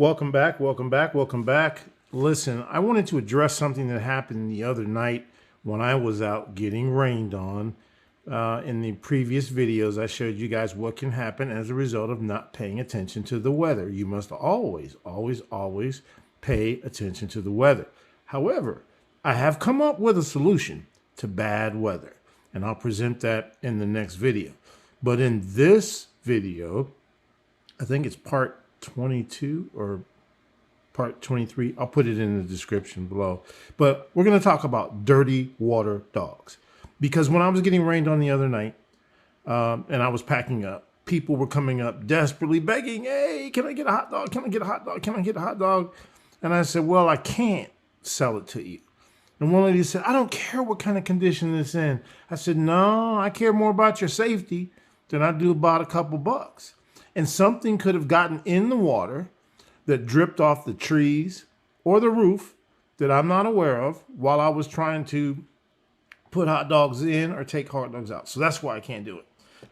Welcome back, welcome back, welcome back. Listen, I wanted to address something that happened the other night when I was out getting rained on. In the previous videos, I showed you guys what can happen as a result of not paying attention to the weather. You must always, always, always pay attention to the weather. However, I have come up with a solution to bad weather, and I'll present that in the next video. But in this video, I think it's part 22 or part 23. I'll put it in the description below. But we're going to talk about dirty water dogs. Because when I was getting rained on the other night and I was packing up, people were coming up desperately begging, hey, can I get a hot dog? Can I get a hot dog? Can I get a hot dog? And I said, well, I can't sell it to you. And one lady said, I don't care what kind of condition it's in. I said, no, I care more about your safety than I do about a couple bucks. And something could have gotten in the water that dripped off the trees or the roof that I'm not aware of while I was trying to put hot dogs in or take hot dogs out. So that's why I can't do it.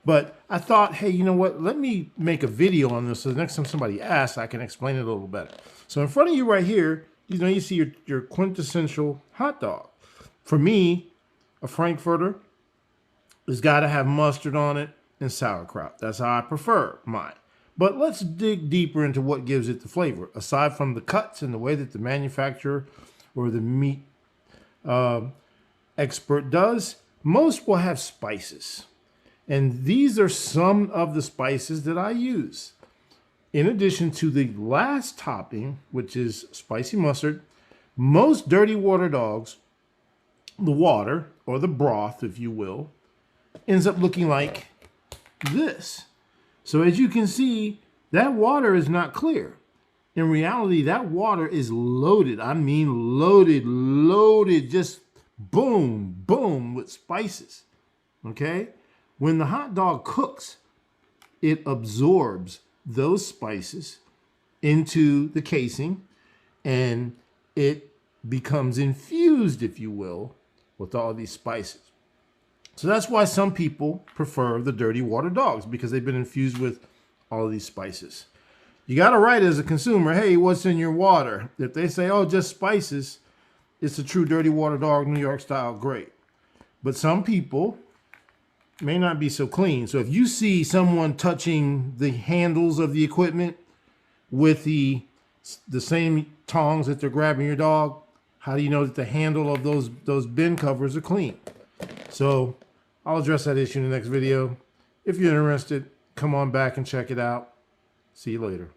But I thought, hey, you know what? Let me make a video on this so the next time somebody asks, I can explain it a little better. So in front of you right here, you see your quintessential hot dog. For me, a Frankfurter has got to have mustard on it and sauerkraut. That's how I prefer mine. But let's dig deeper into what gives it the flavor. Aside from the cuts and the way that the manufacturer or the meat expert does, most will have spices. And these are some of the spices that I use. In addition to the last topping, which is spicy mustard, most dirty water dogs, the water or the broth, if you will, ends up looking like this. So as you can see, that water is not clear. In reality, that water is loaded. I mean loaded, just boom, boom with spices, okay? When the hot dog cooks, it absorbs those spices into the casing and it becomes infused, if you will, with all these spices. So that's why some people prefer the dirty water dogs, because they've been infused with all of these spices. You got to write as a consumer, hey, what's in your water? If they say, oh, just spices, it's a true dirty water dog, New York style, great. But some people may not be so clean. So if you see someone touching the handles of the equipment with the same tongs that they're grabbing your dog, how do you know that the handle of those bin covers are clean? So I'll address that issue in the next video. If you're interested, come on back and check it out. See you later.